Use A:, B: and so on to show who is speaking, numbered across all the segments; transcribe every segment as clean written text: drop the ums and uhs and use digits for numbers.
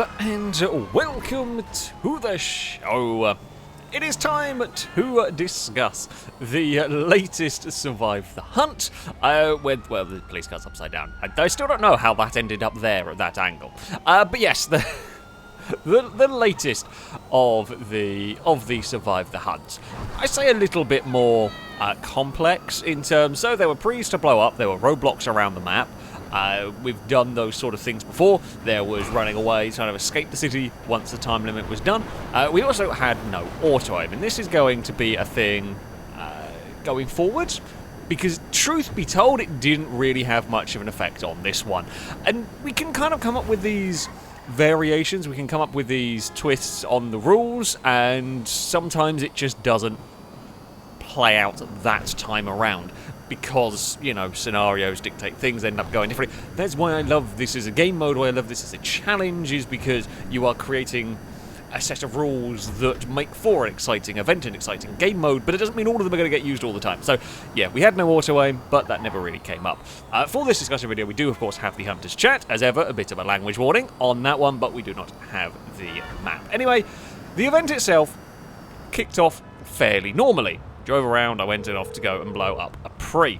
A: Hello and welcome to the show. It is time to discuss the latest Survive the Hunt, with, well, the police car's upside down. I still don't know how that ended up there at that angle. But yes, the latest of the Survive the Hunt. I say a little bit more complex in terms, so there were prees to blow up, there were roadblocks around the map. We've done those sort of things before. There was running away, trying to escape the city once the time limit was done. We also had no auto-aim, and this is going to be a thing going forward, because truth be told, it didn't really have much of an effect on this one. And we can kind of come up with these variations, we can come up with these twists on the rules, and sometimes it just doesn't play out that time around. Because, you know, scenarios dictate things, end up going differently. That's why I love this as a game mode, why I love this as a challenge, is because you are creating a set of rules that make for an exciting event, an exciting game mode, but it doesn't mean all of them are going to get used all the time. So, yeah, we had no auto-aim, but that never really came up. For this discussion video, we do, of course, have the Hunter's Chat. As ever, a bit of a language warning on that one, but we do not have the map. Anyway, the event itself kicked off fairly normally. Drove around, I went off to go and blow up a pre.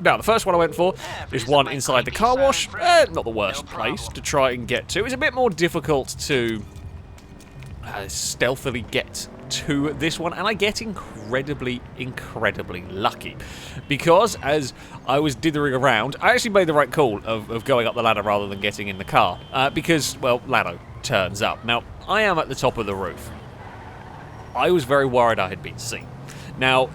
A: Now, the first one I went for is one inside the car wash. Not the worst place to try and get to. It's a bit more difficult to stealthily get to this one, and I get incredibly lucky. Because as I was dithering around, I actually made the right call of going up the ladder rather than getting in the car. Because, well, Lado turns up. Now, I am at the top of the roof. I was very worried I had been seen. Now,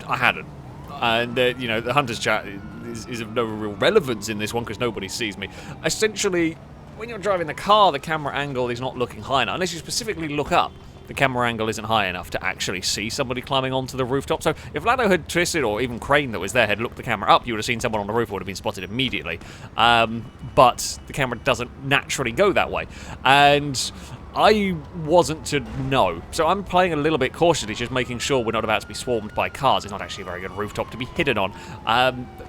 A: I hadn't, and you know, the Hunter's Chat is of no real relevance in this one because nobody sees me. Essentially, when you're driving the car, the camera angle is not looking high enough. Unless you specifically look up, the camera angle isn't high enough to actually see somebody climbing onto the rooftop. So if Lado had twisted, or even Crane that was there had looked the camera up, you would have seen someone on the roof who would have been spotted immediately. But the camera doesn't naturally go that way. And I wasn't to know, so I'm playing a little bit cautiously, just making sure we're not about to be swarmed by cars. It's not actually a very good rooftop to be hidden on,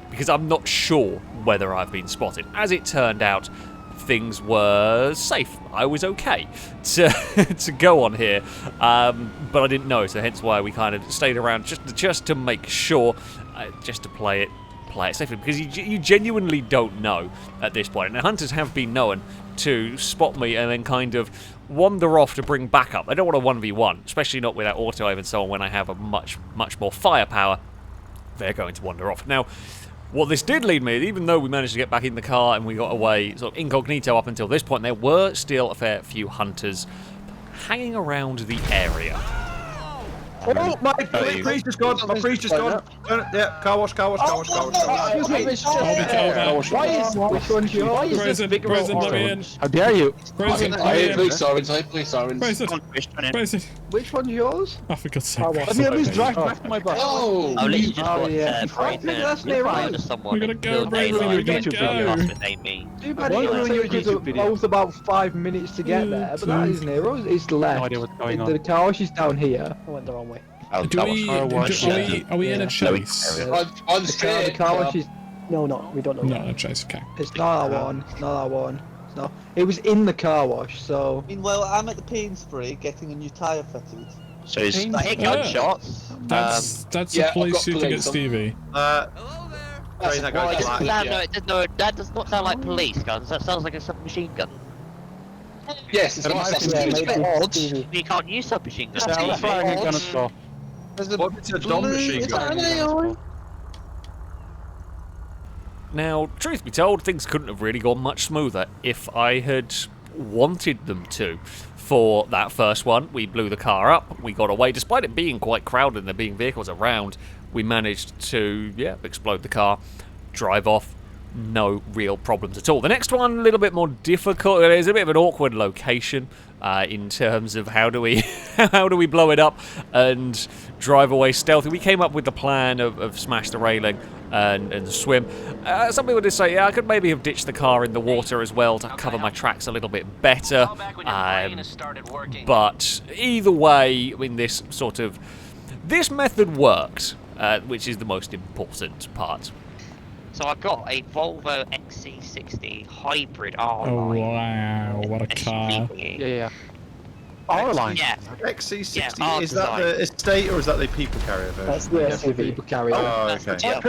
A: because I'm not sure whether I've been spotted. As it turned out, things were safe. I was okay to go on here, but I didn't know, so hence why we kind of stayed around just to make sure, just to play it safely, because you genuinely don't know at this point. And the hunters have been known to spot me and then kind of wander off to bring backup. I don't want a 1v1, especially not without auto-aim and so on. When I have a much more firepower, they're going to wander off. Now, what this did lead me, even though we managed to get back in the car and we got away sort of incognito up until this point, there were still a fair few hunters hanging around the area.
B: Oh, my priest just gone. My priest just gone. Yeah, car wash.
C: Why is which one's yours? Why is this big
D: Present, let me in.
C: How dare you?
D: Present,
E: Police sirens.
D: Present.
C: Which one's yours?
D: Oh, for God's sake.
C: Let me at least drive back to my bus.
E: Oh!
F: I'll literally just
C: Oh, yeah. That's near right.
D: We gotta go, Present, we gotta go.
C: Too bad it took both about 5 minutes to get there, but that is near us. It's left.
G: No idea what's going on.
C: The car wash is down here. I went the wrong way.
D: Are we in a chase?
E: I'm scared.
C: The car wash is... No, we don't know.
D: No, a chase, okay.
C: It's not that one. It's not that one. It's not. It was in the car wash, so...
H: Meanwhile, I'm at the Painsbury getting a new tyre fitted.
F: So is that gunshots?
D: That's the police shooting at Stevie.
B: Hello there.
F: That does not sound like police guns. That sounds like a submachine gun.
E: Yes, it's not.
F: You can't use submachine guns.
G: I'm firing a gun as well.
B: What is a dom machine gun?
A: Now, truth be told, things couldn't have really gone much smoother if I had wanted them to. For that first one, we blew the car up, we got away. Despite it being quite crowded and there being vehicles around, we managed to, explode the car, drive off, no real problems at all. The next one, a little bit more difficult. It's a bit of an awkward location in terms of how do we blow it up and drive away stealthy. We came up with the plan of smash the railing and swim. Some people did say, I could maybe have ditched the car in the water as well to cover my tracks a little bit better. But either way, I mean, this method worked, which is the most important part.
F: So I got a Volvo XC60 hybrid R
D: Oh
F: line.
D: wow, what a car!
C: Yeah.
B: R-Line.
F: Yeah.
B: XC60,
F: Yeah,
B: is that the estate or is that the people carrier version?
C: That's the SUV people carry.
B: Oh, okay.
C: It's the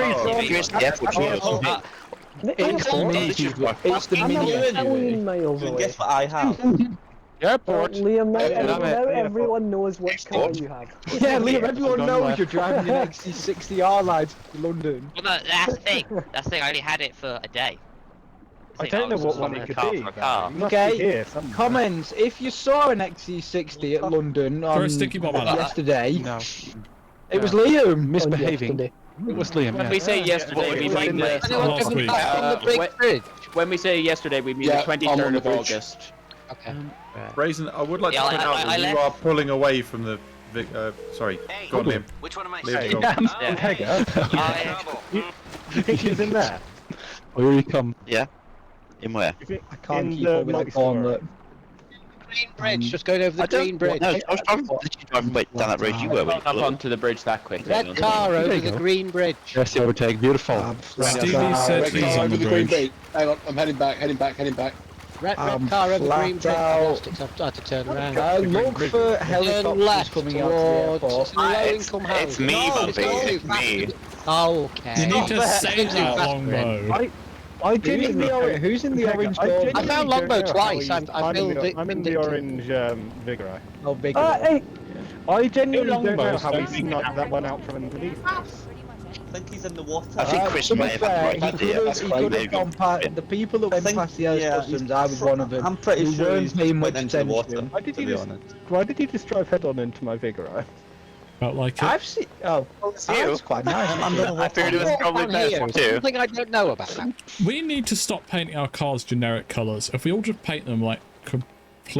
C: mini SUV. It's the mini SUV.
H: And guess what I have?
G: Liam, now everyone knows what car you have.
C: Yeah, Liam, everyone knows you're driving an XC60 R-Line to London.
F: Well, no, that's the thing. That's the thing. I only had it for a day.
G: I don't know what one it could be.
C: Okay, comments. If you saw an XC60 at London on
D: sticky bomb on that.
C: yesterday,
G: No.
C: it was Liam.
G: Misbehaving.
C: It was Liam.
I: When we say yesterday, we mean
D: Last week.
I: when we say yesterday, we mean the 23rd of August.
F: Okay.
B: Raisin, I would like to
F: Yeah,
B: point out that you are pulling away from the... sorry, go on, Liam.
J: Which one am I
B: Liam,
J: saying?
B: go on.
G: You think she's in there?
C: Here you come.
E: Yeah. In where?
C: I can't keep up with that gauntlet.
I: Green bridge, just going over the green bridge.
E: No, I was driving down that road you were.
I: Not up onto the bridge that quick.
J: Red car over the green bridge.
C: Yes, the overtake. Beautiful.
D: Stevie said he's on the bridge.
E: Hang on, I'm heading back.
J: Red car over the green bridge. Plastics, I've had to turn around.
C: Look for helicopters
J: left
C: coming out to the airport.
J: low-income house.
E: It's me, Bobby. It's me.
J: Okay.
D: You need to save that longbow.
C: Who's in the orange door?
J: I found longbow twice. I filled it.
G: I'm in the orange Vigoride.
C: Oh, big.
G: Hey, I genuinely don't know how he knocked that one out from underneath.
H: I think he's in the water.
E: I think Chris
C: to be
E: may have
C: fair,
E: had the right
C: he
E: idea.
C: could have gone past the people that went past the air customs. I was one of them.
H: I'm pretty
C: who
H: sure
C: weren't
H: he's
C: paying much
H: went into the water.
C: attention.
G: Why did he just drive head on into my Vigoride?
D: Felt like it.
C: I've seen. Oh, that's quite nice.
E: I figured it was probably better too.
J: Something I don't know about that.
D: We need to stop painting our cars generic colours. If we all just paint them like completely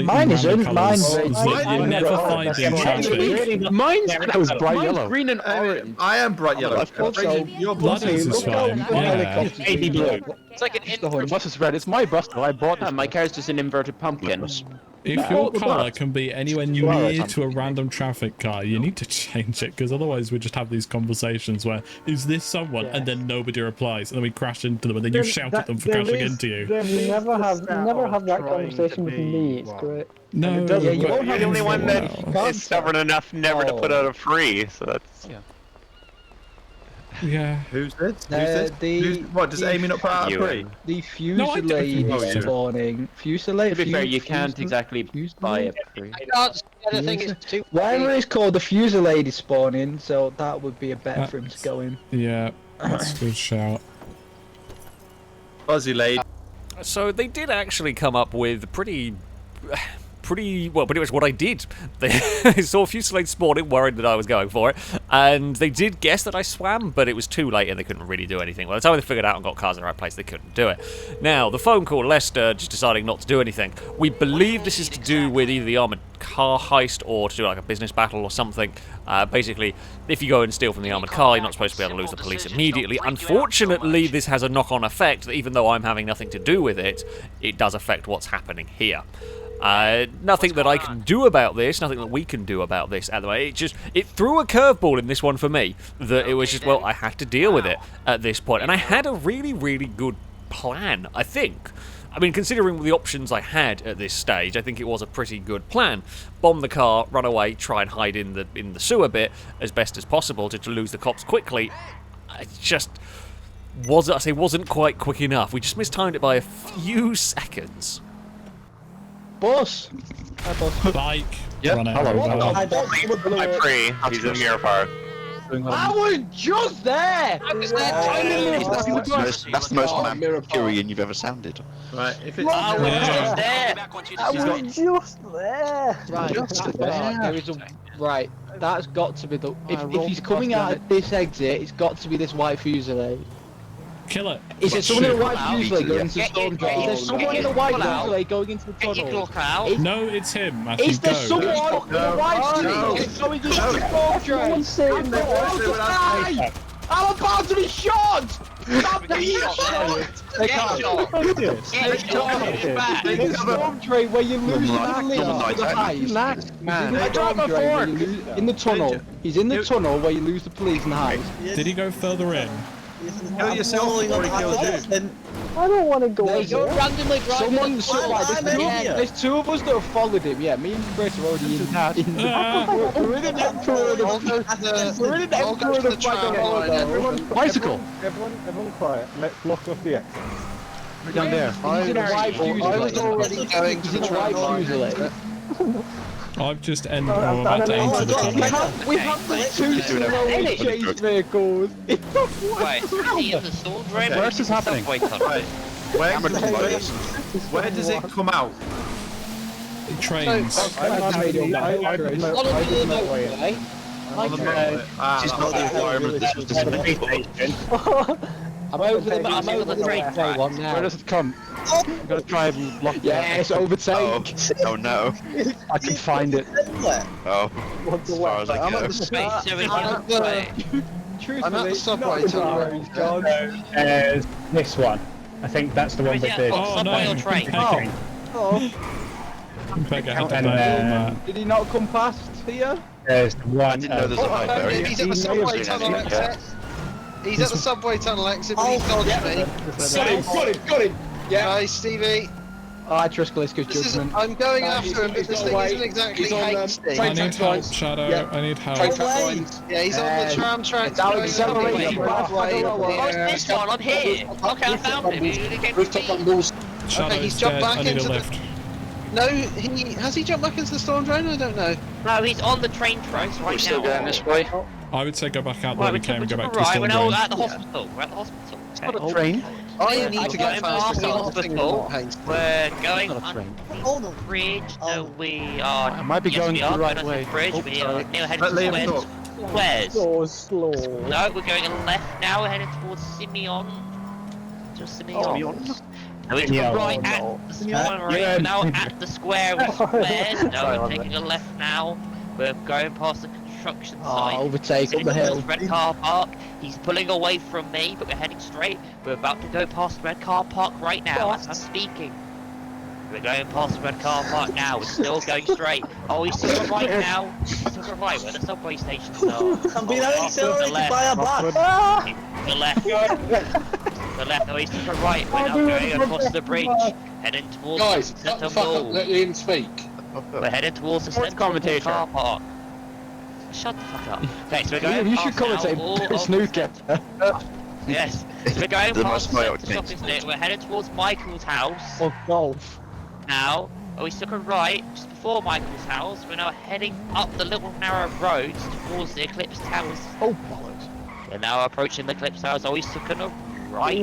C: Mine
D: random
C: isn't. Mine's
D: colours,
C: red.
D: you never find the traffic.
C: Mine's bright yellow.
I: Green and orange.
B: I am bright yellow. Raisin, you're
D: Ladders is fine. Yeah.
I: Baby blue. It's like an inverted.
C: What's this red? It's my bus. I bought this.
I: My car's just an inverted pumpkin.
D: If your colour can be anywhere near to a random traffic car, you need to change it, because otherwise we just have these conversations where, is this someone? And then nobody replies, and then we crash into them, and then you shout at them for crashing into you.
G: You never have that conversation with me. It's great.
D: No,
C: Yeah, you won't have
E: the only one that
C: Can't
E: is stubborn enough never to put out a free, so that's...
D: Yeah.
B: Who's this? What, does
C: the-
B: Amy not put out a
E: Ewan.
B: free?
C: The
D: No, I definitely
C: Fusillade
D: do.
C: spawning. Fusillade.
I: To be fair, you can't exactly buy it free.
J: I can't see anything. It's too.
C: Whatever it's called, the Fusillade is spawning, so that would be a bet for him to go in.
D: Yeah, that's a good shout.
B: Fuzzy lady.
A: So they did actually come up with pretty well, pretty much what I did. They saw Fusillade spawning, worried that I was going for it, and they did guess that I swam, but it was too late and they couldn't really do anything. By the time they figured out and got cars in the right place, they couldn't do it. Now, the phone call, Lester just deciding not to do anything. We believe this is to do with either the armoured car heist or to do like a business battle or something. Basically, if you go and steal from the armoured car, you're not supposed to be able to lose the police immediately. Unfortunately, this has a knock-on effect that even though I'm having nothing to do with it, it does affect what's happening here. Nothing that I can do about this, nothing that we can do about this at the moment. It threw a curveball in this one for me, that it was just, well, I had to deal with it at this point. And I had a really, really good plan, I think. I mean, considering the options I had at this stage, I think it was a pretty good plan. Bomb the car, run away, try and hide in the sewer bit as best as possible to lose the cops quickly. It just wasn't quite quick enough. We just mistimed it by a few seconds.
C: Boss! Hi, boss.
D: Bike.
C: Yeah,
D: Run it.
C: hello.
E: I'm free. He's in Mirror Park.
C: I was just there!
E: That's the most Mercurian you've ever sounded.
B: Right, if it's...
C: I was just there! Right, that's got to be the... If he's coming out of this exit, it's got to be this white Fusillade.
D: Kill it.
C: Is there someone in a white Fusillade going into the storm drain? Is there someone in a white Fusillade going into the tunnel?
D: No, it's him. Matthew,
C: Is there
D: go.
C: someone in a white Fusillade going into the storm drain? I'm about to be shot! Stop being shot! There's a storm drain where you lose the police to the heist.
I: Man.
C: I dropped my fork! In the tunnel. He's in the tunnel where you lose the police and the heist.
D: Did he go further in?
B: Kill yourself before he kills you.
G: I don't want to go
J: There
G: in
J: you go,
G: there.
J: randomly driving.
C: There's two of us that have followed him. Yeah, me and Chris are already in. We're in an Emperor of the flag.
J: Bicycle.
C: Everyone quiet. Let's block off the exit.
J: Down there.
C: He's in a white fuselator. He's in a white fuselator.
D: I've just ended. I'm about to enter the tunnel.
C: We have the two slowly chase vehicles.
F: Wait, how in the storm drain?
J: Where's this happening?
F: Subway tunnel?
B: Right. Where does it come out?
D: Trains.
C: I did the motorway.
B: On the motorway.
E: It's not the environment, this was the
J: I'm over the train one now.
C: Where does it come? I'm gonna try and block it. Yes, overtake.
E: Oh no.
C: I can find it.
E: Oh. As far as I go.
F: Wait, so it's on the way.
C: I'm at the subway tunnel.
K: There's this one. I think that's the one that did.
D: Oh
F: Subway
D: no!
F: or train?
D: Pega had to
K: And
D: know
K: then-
D: that.
C: Did he not come past here?
K: There's the one.
E: I didn't know there's a high barrier.
L: He's at the subway tunnel exit. He's at the subway tunnel exit, but he's dodged me.
C: Got him. Yeah.
L: Nice, Stevie.
C: I trust Gliska's
L: This is,
C: judgment.
L: I'm going after him, but this thing isn't exactly hasty.
D: I need help, Shadow. I need help.
L: Yeah, he's on the tram tracks.
C: Now
L: going
C: accelerating.
L: the way.
F: Oh, it's this one, I'm here! Okay, I found him.
D: Shadow
L: Okay,
D: is
L: he's jumped
D: dead.
L: back
D: I need a
L: into the-
D: lift.
L: No, has he jumped back into the storm drain? I don't know.
F: No, he's on the train tracks right now.
E: Still going this way.
D: I would say go back out the way
F: Right,
D: we
F: we
D: came and go
F: took
D: back
F: a
D: to the
F: right,
D: storm
F: we're now
D: drain.
F: at the hospital. We're at the hospital.
C: Not a train.
L: I need to get faster
F: to the
L: cars.
F: hospital. We're going on the bridge. No, we are.
C: I might be going the right way.
F: Bridge. We are now heading
B: Let Liam
F: towards
B: talk.
F: Squares.
G: So slow.
F: No, we're going left now. We're heading towards Simeon. Just Simeon. No, we took a right at the square. We're now at the square with squares. No, we're taking a left now. We're going past the construction site.
C: Overtake up the hill.
F: Red car park. He's pulling away from me, but we're heading straight. We're about to go past red car park right now as I'm speaking. We're going past red car park now. We're still going straight. Oh, he's took a right now. He's took a right where the subway stations are.
L: I'm being accelerated by a bus.
F: The left. The left. Oh, he's took a right. We're now going across the bridge, heading towards the center mall.
L: Let him speak.
F: We're heading towards the center car park. Shut the fuck up. Okay, so we're going
C: You should
F: past now
C: commentate
F: all
C: Chris
F: of-
C: Newcastle.
F: Yes. So we're going
E: The
F: past
E: most
F: the
E: myopic
F: shopping
E: thing.
F: center. We're heading towards Michael's house
C: Or golf.
F: now. Oh, we took a right just before Michael's house. We're now heading up the little narrow roads towards the Eclipse Towers.
C: Oh, bollocks.
F: We're now approaching the Eclipse Towers. Oh, we took a right.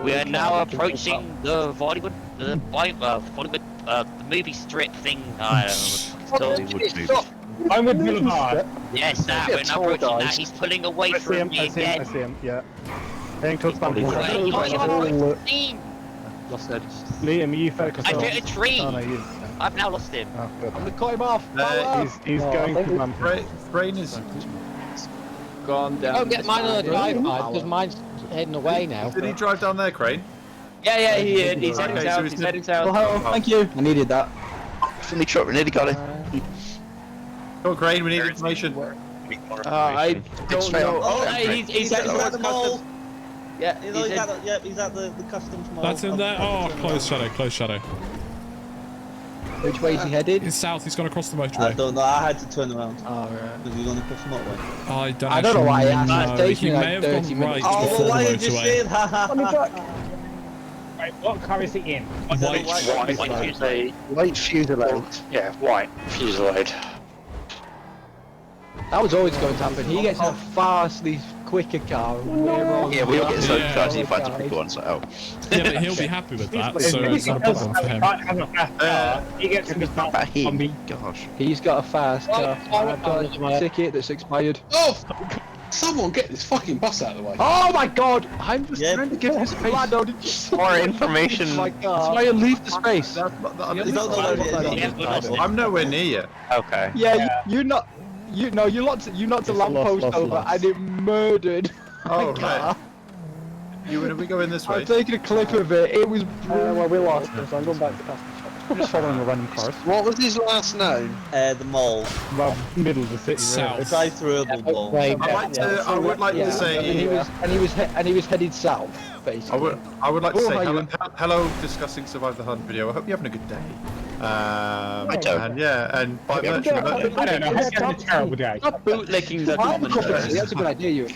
F: We are now approaching the Bollywood, the movie strip thing. I don't know what it's called.
K: I'm with Boulevard.
F: Yes, that. We're now approaching that. He's pulling away
K: I see
F: from
K: him,
F: me
K: I see him, I
F: again.
K: see him, yeah. Heading towards
F: Wait,
K: Boulevard.
F: oh, you haven't seen.
C: Lost it.
K: Liam, you focus
F: I
K: on.
F: hit a tree.
K: Oh no, you.
F: I've now lost him.
K: Oh, good.
C: I'm gonna cut him off.
K: He's going for one.
B: Brain is
C: Gone down.
J: Don't get mine on the drive-by because mine's heading away now.
B: Did he drive down there, Crane?
I: Yeah, he did. He's heading
B: Okay, so
I: south.
B: he's
I: He's heading south.
C: Oh, thank you. I needed that.
E: Finley truck, we nearly got it.
B: Go on, Crane, we need information.
C: I don't
E: Straight
C: know.
E: on.
C: Oh,
I: He's heading towards customs. Yeah,
H: He's at the customs mall.
D: That's in there. Oh, close shadow, close shadow.
C: Which way is he headed?
D: It's south. He's gone across the
H: I
D: motorway.
H: don't know, I had to turn around.
C: Oh, right.
H: Because he's on the customs motorway.
D: I
C: don't know why I asked.
D: know.
C: It's taking
D: He
C: like
D: may have
C: 30
D: gone right
C: minutes.
H: Oh,
D: before
H: well, why
D: the
H: did you
D: motorway.
H: say that?
G: Let me try.
K: Right, what car is he in?
D: White.
E: White Fuselade.
K: Yeah, white. Fuselade.
C: That was always going to happen. He gets a vastly quicker car.
E: Yeah, we all get so
D: Yeah.
E: cars, he finds a quick one, so oh.
D: Yeah, but he'll be happy with that, so it's not a problem for him.
K: He gets in his
E: Not about him. Gosh.
C: He's got a fast car. I've got a ticket that's expired.
L: Oh! Someone get this fucking bus out of the way.
C: Oh my god! I'm just trying to get this space.
E: More information.
C: Oh my god. That's why you leave the space.
B: I'm nowhere near you.
E: Okay.
C: Yeah, you're not. You knocked a lamppost over and it murdered my
B: Oh,
C: car.
B: right. You, we go in this way?
C: I'm taking a clip of it. It was
G: Well, we lost him, so I'm going back to customs shop.
C: Just following a random course.
L: What was his last name?
H: The mall.
K: Well, middle of the city.
D: South.
H: The drive-through mall.
E: I would like to say.
C: And he was headed south, basically.
B: I would like to
C: Oh,
B: say
C: how you-
B: hello, discussing Survive the Hunt video. I hope you're having a good day.
E: I don't.
B: And yeah, and by virtue
K: I don't know. Hope you're having a terrible day.
I: Stop bootlicking the commentaries.
C: That's a good idea, you.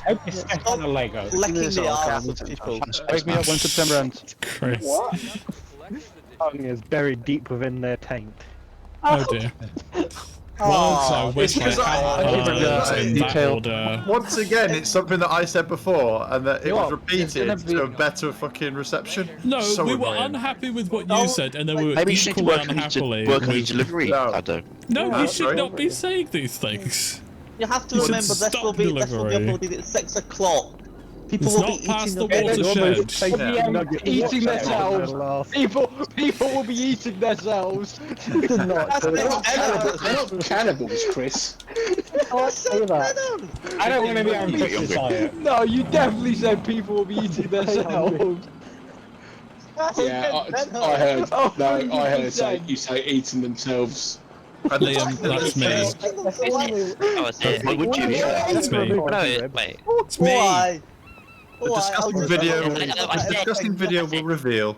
K: Hope you're stepping on a Lego.
H: Licking the arse of people.
C: Wake me up when September ends.
D: Chris.
K: Tongue is buried deep within their taint.
D: Oh dear. Once I wish I had in that order.
B: Once again, it's something that I said before, and that it was repeated to a better fucking reception.
D: No,
B: So
D: we were
B: annoying.
D: unhappy with what you said, and then we were
E: Maybe you should
D: equally
E: work on
D: unhappily.
E: your delivery. I don't.
D: No,
B: Yeah,
D: you should
B: sorry.
D: not be saying these things.
H: You have to
D: You should
H: remember this
D: stop
H: will be
D: delivery.
H: uploaded at 6 o'clock. People
D: It's
H: will
D: not
H: be
D: past
H: eating
D: the
H: the
D: watershed.
C: Eating themselves. People will be eating themselves.
G: They're not
L: Cannibals, Chris.
G: Can't say that.
K: I don't want to be ambitious on it.
C: No, you definitely said people will be eating themselves.
L: Yeah, I heard.
C: Oh,
L: No, I heard
C: 100%.
L: you say eating themselves.
D: Liam, that's me.
F: Oh, it's it.
E: Why would you?
D: That's me.
F: No, wait.
D: It's me.
H: Why?
B: The disgusting video will reveal.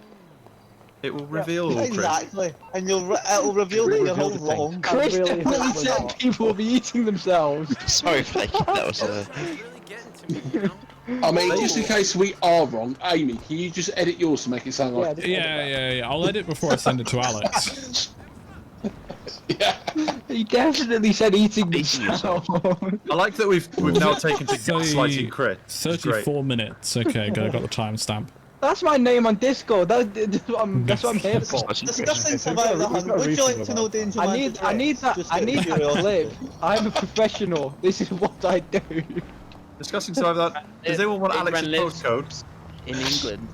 B: It will reveal, Chris.
H: Exactly. And it will reveal that you're all wrong.
C: Chris
G: really
C: definitely
G: hope we're
C: said
G: not.
C: people will be eating themselves.
E: Sorry, Flake. That was
L: I mean, just in case we are wrong, Amy, can you just edit yours to make it sound like?
D: Yeah. I'll edit before I send it to Alex.
C: He definitely said eating themselves.
B: I like that we've now taken to gaslighting Chris.
D: 34 minutes. Okay, good. I got the timestamp.
C: That's my name on Discord. That's what I'm here for.
H: Discussing Survive the Hunt. Would you like to know Danger
C: I need that clip. I'm a professional. This is what I do.
B: Discussing Survive that. Does anyone want Alex's postcode?
I: In England.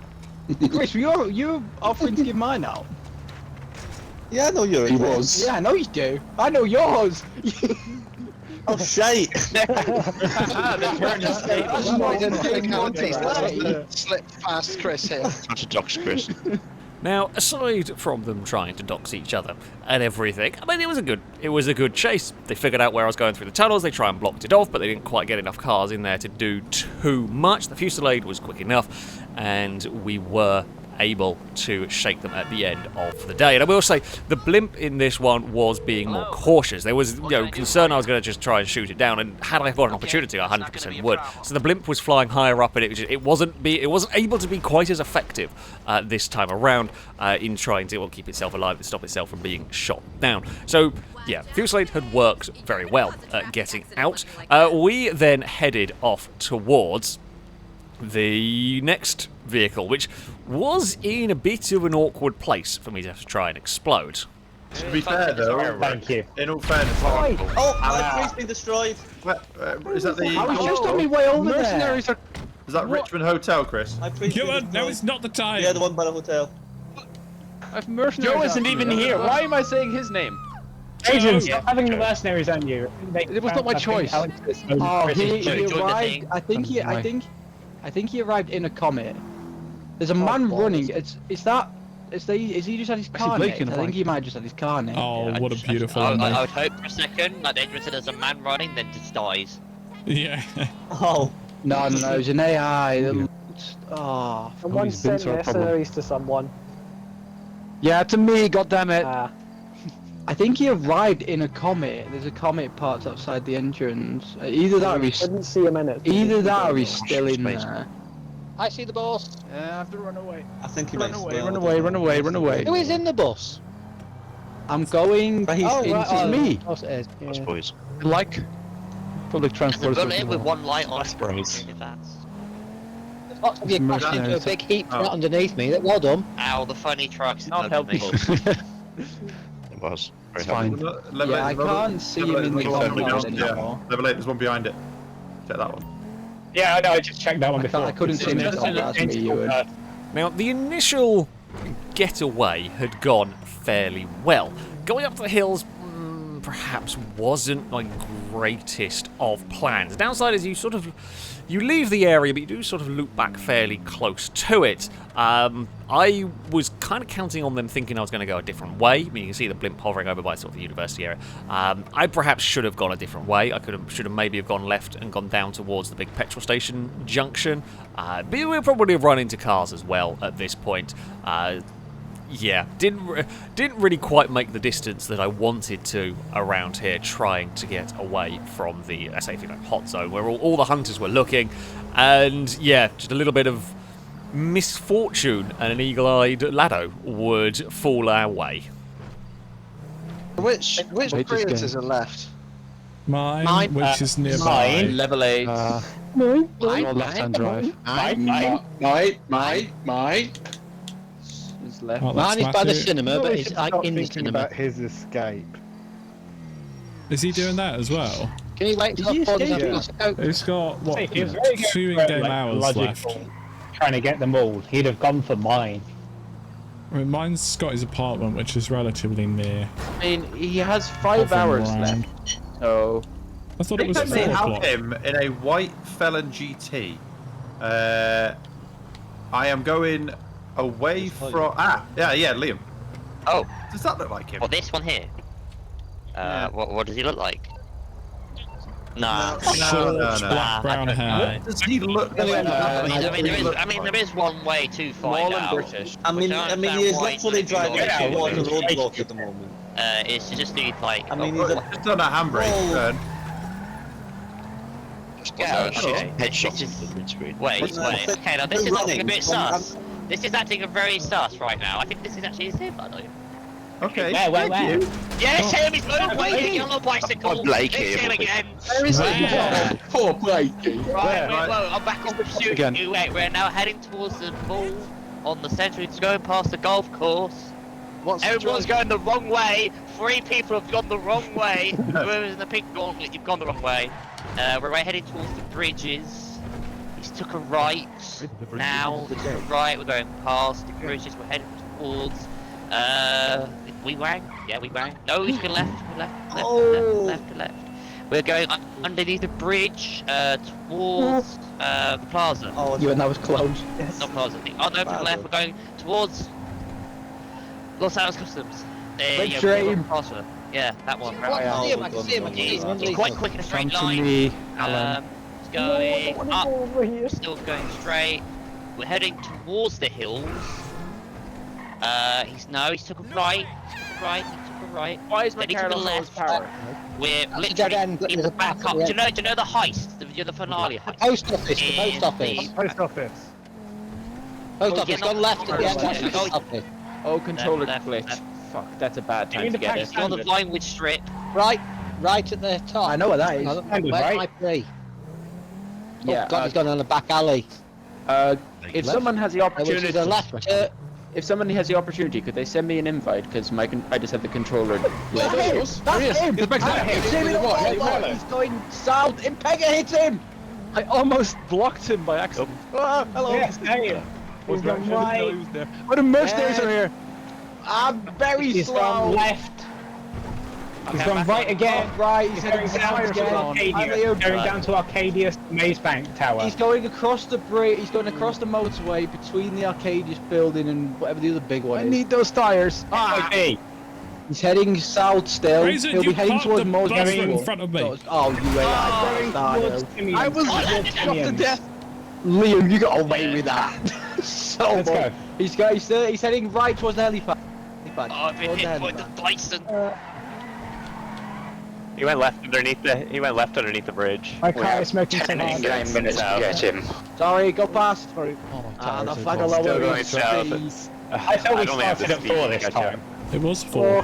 C: Chris, you're offering to give mine out.
H: Yeah, I know you're
L: He was.
C: Yeah, I know you do. I know yours.
H: Oh, shite.
L: Slip past Chris here.
E: Trying to dox Chris.
A: Now, aside from them trying to dox each other and everything, I mean, it was a good chase. They figured out where I was going through the tunnels. They tried and blocked it off, but they didn't quite get enough cars in there to do too much. The fusillade was quick enough, and we were able to shake them at the end of the day. And I will say, the blimp in this one was being more cautious. There was, concern I was going to just try and shoot it down, and had I got an opportunity, I 100% would. So the blimp was flying higher up, and it wasn't able to be quite as effective this time around in trying to keep itself alive and stop itself from being shot down. So yeah, Fusillade had worked very well at getting out. We then headed off towards the next vehicle, which was in a bit of an awkward place for me to have to try and explode.
B: To be fair, though,
K: Thank you.
B: in all fairness,
H: Oh, my tree's been destroyed.
B: is that the?
C: I was just on my way over there.
B: Is that Richmond Hotel, Chris?
H: My tree's been
D: Ewan, no,
H: destroyed.
D: it's not the time.
H: Yeah, the one by the hotel.
I: Joe isn't even here. Why am I saying his name?
K: Adrian, stop having the mercenaries on you.
C: It was not my choice. Oh, he arrived. I think he arrived in a comet. There's a man running. Is he just had his car nicked? I think he might have just had his car nicked.
D: Oh, what a beautiful
F: I
D: ending.
F: would hope for a second that Adrian said there's a man running, then just dies.
D: Yeah.
H: Oh.
C: No, it was an AI. Oh,
G: Someone sent mercenaries to someone.
C: yeah, to me, goddammit.
G: Ah.
C: I think he arrived in a comet. There's a comet parked outside the entrance. Either that or he's
G: Didn't see him in it.
C: still in there.
J: I see the boss.
C: I have to run away.
H: I think he
C: Run
H: might
C: away,
H: still-
C: run away.
J: Who is in the bus?
C: I'm going into me.
J: Oh, it is.
E: Us boys.
C: Like public
F: There's a
C: transport.
F: bullet with one light on.
E: That's right.
F: If that's...
J: Lots of you crashed into a big heap right underneath me. Well done.
F: Ow, the funny trucks.
I: Not helpful.
E: It was. Very
C: It's fine.
E: helpful.
C: Yeah, I can't see him in the compound anymore.
B: Level 8, there's one behind it. Check that one.
K: Yeah, I know. I just checked that one before.
C: I couldn't see him in the compound. That's me, Ewan.
A: Now, the initial getaway had gone fairly well. Going up the hills, perhaps wasn't my greatest of plans. The downside is you leave the area, but you do sort of loop back fairly close to it. I was kind of counting on them thinking I was going to go a different way. I mean, you can see the blimp hovering over by sort of the university area. I perhaps should have gone a different way. I should have maybe have gone left and gone down towards the big petrol station junction. But we'll probably have run into cars as well at this point. Yeah, didn't really quite make the distance that I wanted to around here, trying to get away from the, let's say, hot zone where all the hunters were looking, and yeah, just a little bit of misfortune and an eagle-eyed laddo would fall our way.
L: Which Priuses are left?
D: Mine, which is nearby.
I: Mine, level 8.
C: Mine. Left-hand drive.
L: Mine.
J: Left.
D: Oh,
J: Mine is by the cinema, but it's
E: Stop
J: like in the
E: thinking
J: cinema.
E: about his escape.
D: Is he doing that as well?
J: Can you wait until I pour this out?
D: He's got, what,
K: He was very good
D: 2
K: for,
D: in-game
K: like,
D: hours left.
K: logical, trying to get them all. He'd have gone for mine.
D: I mean, mine's got his apartment, which is relatively near.
I: I mean, he has 5
D: Hovering
I: hours
D: around.
I: left. So,
D: I thought it was at
B: Let me
D: 4
B: have
D: o'clock.
B: him in a white Felon GT. I am going away from... Yeah, Liam.
F: Oh.
B: Does that look like him?
F: Well, this one here. What does he look like? No.
D: Short, black, brown hair.
B: Does he look like
F: I mean, there is one way to find out.
H: British. I mean, he is literally driving towards the roadblock at the moment.
F: It's to just need like.
H: I mean, he's
B: just on a handbrake turn.
F: Wait. Okay, now this is acting a bit sus. This is acting very sus right now. I think this is actually him, I know.
B: Okay.
K: Where?
F: Yeah, it's him. He's going away in a yellow bicycle. It's him again.
I: where is he? Poor Blakey.
F: Right, I'm back on pursuit.
C: Again.
F: We're now heading towards the mall on the centre. It's going past the golf course. Everyone's going the wrong way. 3 people have gone the wrong way. Whoever's in the pink gauntlet, you've gone the wrong way. We're right heading towards the bridges. He's took a right. Now, took a right. We're going past the bridges. We're heading towards. We rang? Yeah, we rang. No, he's been left. Left. We're going underneath the bridge towards the plaza.
H: Oh,
C: You and that was close.
H: yes.
F: Not plaza. Oh no, to the left. We're going towards Los Angeles Customs. There you go,
C: Dream.
F: plaza. Yeah, that one.
J: I can see him.
F: He's quite quick in a straight
C: Come to
F: line.
C: me, Alan.
F: He's going up.
G: Over here.
F: Still going straight. We're heading towards the hills. He's took a right. He took a right.
I: Why is my
F: Then he took
I: car
F: a
I: on
F: left.
I: power?
F: We're
J: That's
F: literally
J: dead end,
F: in
J: there's
F: the
J: a
F: back
J: path
F: up.
J: at
F: Do
J: the
F: you know the heist? The finale heist.
J: Post office. The post office.
E: Post office.
J: Post office. Gone left at the end. That's the
F: Oh,
J: post office.
I: Oh, controller
F: Left.
I: glitch. Fuck, that's a bad time
K: mean
I: to
K: the
I: get
K: pack
I: it.
F: It's on the Vinewood strip.
J: Right at the top.
C: I know where that is.
J: Where's
K: right?
J: my play?
I: Yeah,
J: Oh God, he's gone down the back alley.
I: If someone has the
J: Which is
I: opportunity,
J: the left.
I: if someone has the opportunity, could they send me an invite? Because I just have the controller.
C: That's him! It's him in the wall. He's going south. Impega hits him!
I: I almost blocked him by accident.
C: Ah, hello.
K: Yes, hey.
C: He's gone right.
I: What the mercenaries are here?
C: I'm very
K: He's
C: slow.
K: gone left. He's gone right again.
C: Right, he's
K: Going
C: heading
K: down
C: south
K: to
C: again.
K: Arcadia. Going down to Arcadia's Maze Bank Tower.
C: He's going across the bridge. He's going across the motorway between the Arcadius building and whatever the other big one is.
I: those tires.
K: Hey,
C: He's heading south still.
D: Razor,
C: He'll be
D: you
C: heading
D: parked
C: towards
D: the
C: Moscow.
D: bus in front of me.
C: Oh, you ain't.
K: I was shot to death.
C: Liam, you got away with that. So
K: Let's go.
C: He's heading right towards the helipad.
F: Oh, I've been hit by the bison.
E: He went left underneath the bridge.
K: My car is smoking so
E: 9
K: hard.
E: minutes to get him.
C: Sorry, go past. Sorry.
J: Oh,
C: the flag lower.
E: Still going south.
C: Please.
K: I thought we
E: don't have the
K: started at
E: speed
K: 4
E: to
K: this
E: catch
K: time.
E: him.
D: It was 4.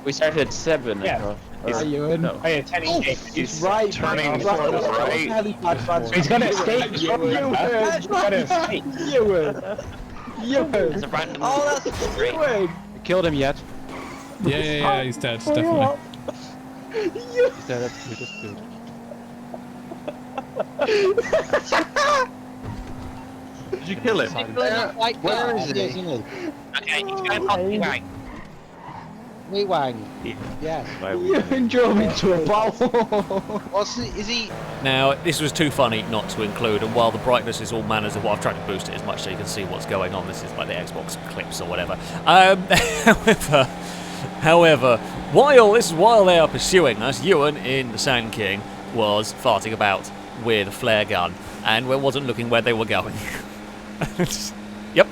I: We started at 7.
K: Yeah.
I: I thought.
C: Are you in?
I: No.
K: Oh yeah, 10 each.
C: He's right.
E: turning
C: right,
E: forward,
C: right.
E: right.
K: He's gonna escape. He's gonna escape.
F: There's a random.
H: Oh, that's
F: street.
C: Killed him yet?
D: Yeah, he's dead, definitely.
C: He's dead. That's good.
B: Did you kill him?
J: Where is he?
F: Okay, he's going past the bank.
J: We wang. Yes.
C: You drove into a ball.
L: Is he?
A: Now, this was too funny not to include, and while the brightness is all manners of what I've tried to boost it as much so you can see what's going on, this is like the Xbox clips or whatever. However, while they are pursuing us, Ewan in the Sand King was farting about with a flare gun and wasn't looking where they were going. Yep.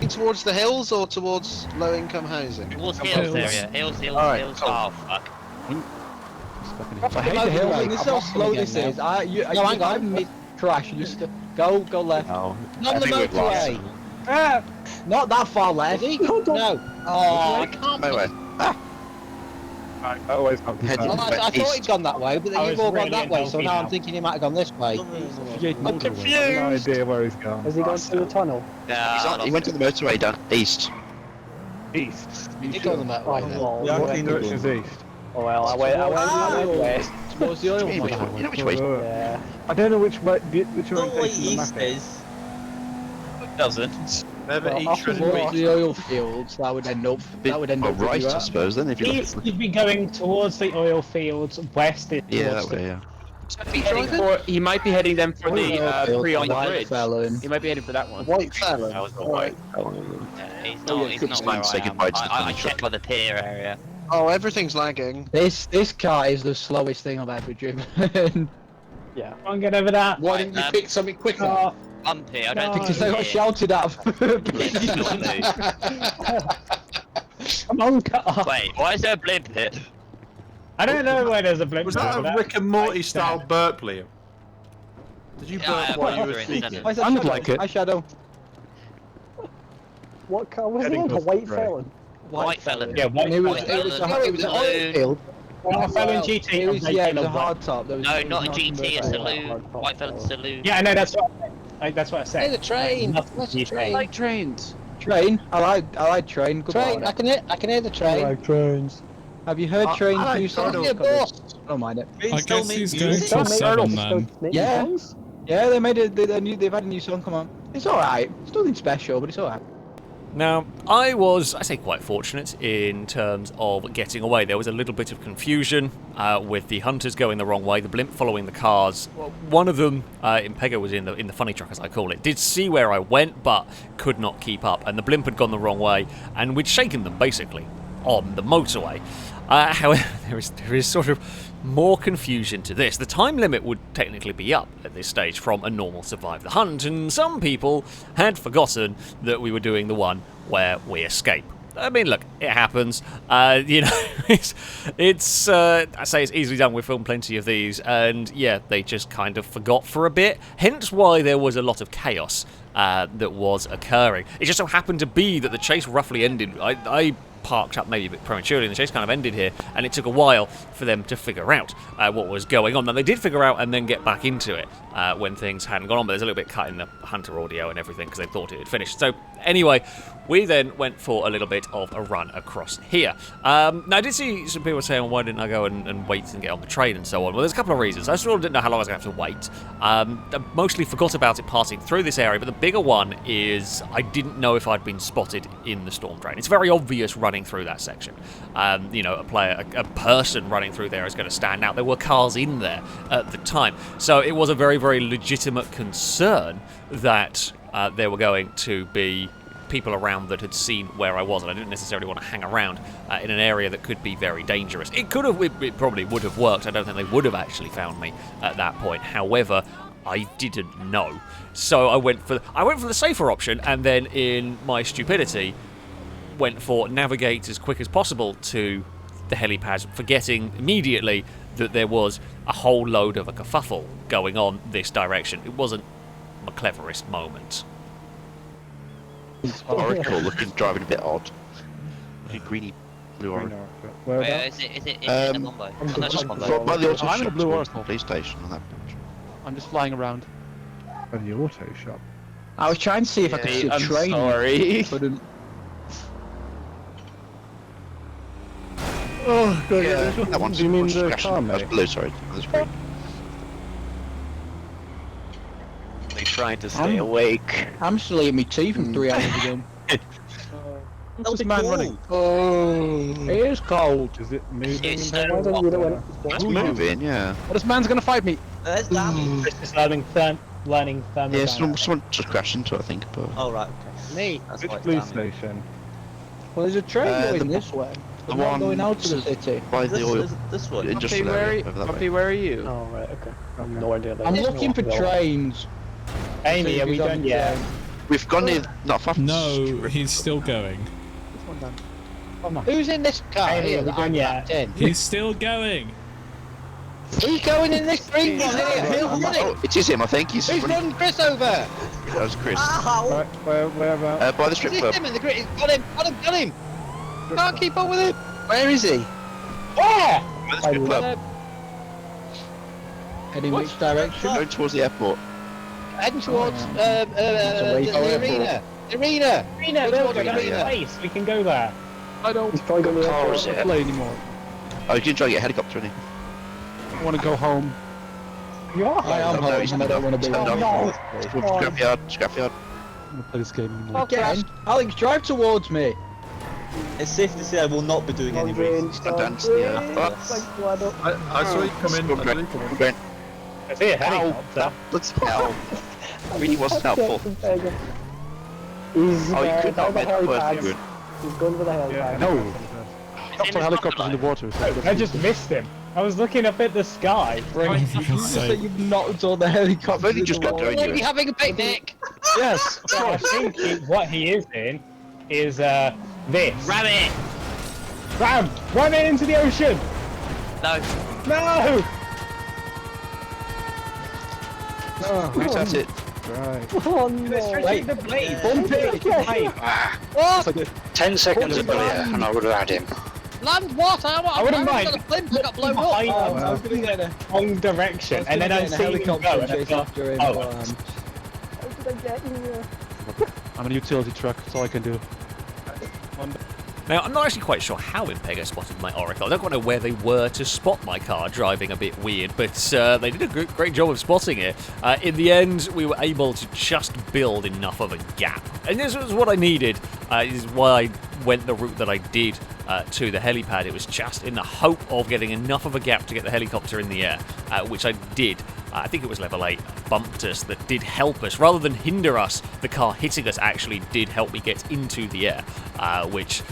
L: Towards the hills or towards low-income housing?
F: Towards hills area. Hills.
L: Alright,
F: Hills.
L: cool.
F: Oh, fuck.
C: I hate the hill. This is how slow this is. I'm mid-crash. Just go left.
J: No. Not on the motorway.
C: Not that far left.
J: No. Oh, I can't.
E: My way.
K: I always got
E: Head
J: Well, I thought he'd gone that way, but then you've all gone that way, so now I'm thinking he might have gone this way.
K: I'm confused. I have no idea where he's gone.
G: Has he gone through the tunnel?
E: He went to the motorway down east.
K: East.
J: He did go on the motorway then.
K: What direction is east?
G: Oh well, I went west.
C: Towards the oil
E: You know which way?
G: Yeah.
K: I don't know which orientation the map is.
H: Doesn't.
B: Never eat shredded
C: Towards
B: meat.
C: the oil fields, that would end up.
E: Right, I suppose. Then if you look
K: East,
E: at
K: you'd be going towards the oil fields. West is
E: yeah,
K: towards
E: that way, yeah.
I: He might be heading them for the pre on the bridge.
C: Felon.
I: He might be heading for that one.
B: White felon.
F: That was the white. He's not where
E: Say
F: I am.
E: goodbye to the
F: I
E: funny
F: checked by the pier area.
L: Oh, everything's lagging.
C: This car is the slowest thing I've ever driven.
G: Yeah.
K: Can't get over that.
J: Why didn't you pick something quicker?
F: Bumpy, I don't think
C: Because I got shouted at.
K: Come on, cut off.
F: Wait, why is there a blimp here?
K: I don't know where there's a blimp.
B: Was that
K: over
B: a
K: there.
B: Rick and Morty style burp, Liam? Did you burp while you were speaking?
C: I
K: Sounded like it.
C: Hi, Shadow.
G: What car was
B: Heading
G: it? A
B: towards
G: white
B: the
G: felon.
F: White felon.
K: Yeah, white.
C: It was
F: Saloon.
C: an oil field.
K: White felon GT.
C: It was, yeah, it was a hard top. There was,
F: No,
C: it was
F: not a GT, a
C: convertible.
F: saloon. White felon saloon.
K: Yeah, I know. That's what. That's what I said.
J: Hey, the train.
K: Nothing
J: What's the
K: GT.
J: train?
I: Like trains.
C: Train. I like train. Good
J: Train.
C: on
J: I
C: it.
J: can hear the train.
K: trains.
C: Have you heard train?
B: I like
C: New
B: train.
C: song?
J: Yeah, boss.
C: Don't mind it.
D: I guess he's going
G: Don't
D: to
G: make
D: 7
G: Arnold
D: then.
C: Yeah. Yeah, they made it. They've had a new song come on. It's all right. It's nothing special, but it's all right.
A: Now, I say quite fortunate in terms of getting away. There was a little bit of confusion with the hunters going the wrong way, the blimp following the cars. Well, one of them, Impego was in the funny truck as I call it, did see where I went but could not keep up, and the blimp had gone the wrong way, and we'd shaken them basically on the motorway. However, there is sort of more confusion to this. The time limit would technically be up at this stage from a normal Survive the Hunt, and some people had forgotten that we were doing the one where we escape. I mean, look, it happens. You know, it's I say it's easily done. We've filmed plenty of these, and yeah, they just kind of forgot for a bit. Hence why there was a lot of chaos that was occurring. It just so happened to be that the chase roughly ended. I parked up maybe a bit prematurely, and the chase kind of ended here, and it took a while for them to figure out what was going on. Now, they did figure out and then get back into it when things hadn't gone on, but there's a little bit cut in the Hunter audio and everything because they thought it had finished. So, anyway, we then went for a little bit of a run across here. Now, I did see some people saying, well, why didn't I go and wait and get on the train and so on? Well, there's a couple of reasons. I sort of didn't know how long I was going to have to wait. I mostly forgot about it passing through this area, but the bigger one is I didn't know if I'd been spotted in the storm drain. It's very obvious running through that section. You know, a person running through there is going to stand out. There were cars in there at the time. So it was a very, very legitimate concern that there were going to be people around that had seen where I was, and I didn't necessarily want to hang around in an area that could be very dangerous. It probably would have worked. I don't think they would have actually found me at that point. However, I didn't know. So I went for the safer option, and then in my stupidity went for navigate as quick as possible to the helipads, forgetting immediately that there was a whole load of a kerfuffle going on this direction. It wasn't my cleverest moment.
E: Oracle looking, driving a bit odd. Greeny blue Oracle.
F: Where is it in the Mumbai?
E: By the auto
I: I'm in a
E: shop
I: blue
E: towards
I: Oracle.
E: the police station on that.
I: I'm just flying around.
K: At the auto shop.
C: I was trying to see if I could see a
I: I'm
C: train.
I: sorry.
C: Couldn't.
K: Oh, God,
E: Yeah, that one's
K: Do you mean
E: was
K: the
E: crashing.
K: car,
E: That's
K: mate?
E: blue, sorry. That's green.
I: They're trying to stay awake.
C: I'm still eating my tea from 3 hours ago. What's this man running? Oh, it is cold.
K: Is it moving?
F: It's
G: Why don't you know
E: It's moving, yeah.
C: Well, this man's gonna fight me.
H: There's damage.
K: Chris is learning thermodynamics.
E: Yeah, someone just crashed into it, I think. But
H: Oh, right, okay.
J: Me.
H: That's
K: Which
H: why it's
K: police
H: damage.
K: station?
C: Well, there's a train going this way.
E: the
C: I'm not
E: one
C: going out to the city.
E: by the oil
H: This one.
E: industrial area over that way.
I: where are you?
K: Oh, right, okay. I have no idea.
C: I'm looking for trains.
K: Amy, are we done yet?
E: We've gone near, not far.
D: No, he's still going.
J: Who's in this car?
K: Amy,
J: Here
K: are we
J: that
K: done
J: I'm
K: yet?
J: trapped in.
D: He's still going.
J: Who's going in this green one here? Who's running?
E: Oh, it is him, I think. He's
J: Who's
E: running.
J: running Chris over?
E: That was Chris.
H: Ow!
K: Right, where about?
E: By the strip
J: Is
E: club.
J: him in the green? Got him! Can't keep up with him.
C: Where is he?
K: Where?
E: By the strip club.
C: Heading which direction?
E: Going towards the airport.
J: Heading towards
C: away
J: the
C: from the
J: arena. The arena.
K: Arena,
J: Go towards
K: there's
J: the
K: a
J: arena.
K: place. We can go there.
C: I don't
G: He's trying to get
E: car is it?
C: play anymore.
E: Oh, you can try to get a helicopter in here.
C: I want to go home.
K: You are.
C: I am
E: No,
C: home
E: he's
C: and I don't want to be
E: no.
C: home.
E: Scrapyard.
C: I want to play this game anymore. Again? Alex, drive towards me.
H: It's safe to say I will not be doing any racing.
E: Dance, yeah.
B: I saw you come in. I saw you come in.
E: Brent.
K: I see a helicopter.
E: Let's hell. Really wasn't helpful.
G: He's
E: Oh, you could not
G: the
E: make that work.
G: helipad. He's going for the helipad.
C: No. Lots of helicopters in the water.
K: I just missed him. I was looking up at the sky.
C: Frank,
D: For
C: you just
D: God's
C: say
D: sake.
C: you've knocked on the helicopter.
E: I've only just got going
J: Maybe
E: here.
J: having a picnic.
C: Yes.
K: So I think what he is in is this.
F: Ram it!
K: Ram! Run it into the ocean!
F: No.
K: No!
E: Right, that's it.
C: Right.
G: Oh no.
K: Take the blade!
C: Bump it.
K: Blade.
J: What?
M: 10 seconds earlier, and I would have had him.
J: Land what?
K: I wouldn't mind.
J: The blimp got blown
K: Behind
J: up.
K: him,
C: I was going to get a
K: wrong direction, and then I see him go,
C: helicopter
K: and I
C: chase
K: thought,
C: after him.
K: oh,
C: but,
G: How did I get in here?
C: I'm in a utility truck. That's all I can do.
A: Now, I'm not actually quite sure how Impego spotted my Oracle. I don't quite know where they were to spot my car driving a bit weird, but they did a great job of spotting it. In the end, we were able to just build enough of a gap. And this was what I needed. This is why I went the route that I did to the helipad. It was just in the hope of getting enough of a gap to get the helicopter in the air, which I did. I think it was level 8, bumped us, that did help us. Rather than hinder us, the car hitting us actually did help me get into the air, which,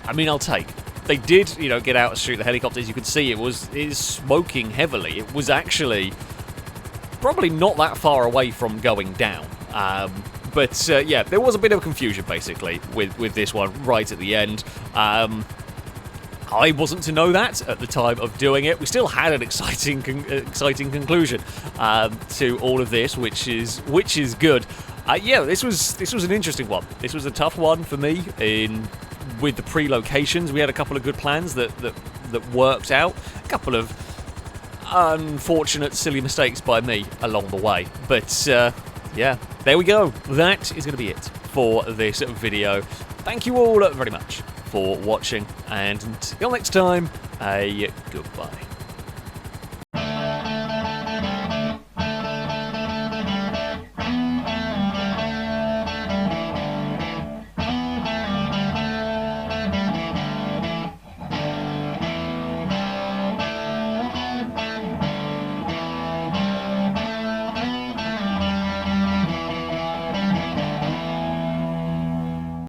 A: I mean, I'll take. They did, get out and shoot the helicopter. As you can see, it is smoking heavily. It was actually probably not that far away from going down. But yeah, there was a bit of confusion, basically, with this one right at the end. I wasn't to know that at the time of doing it. We still had an exciting conclusion to all of this, which is good. Yeah, this was an interesting one. This was a tough one for me with the pre-locations. We had a couple of good plans that worked out. A couple of unfortunate, silly mistakes by me along the way. But yeah, there we go. That is going to be it for this video. Thank you all very much for watching, and until next time, goodbye.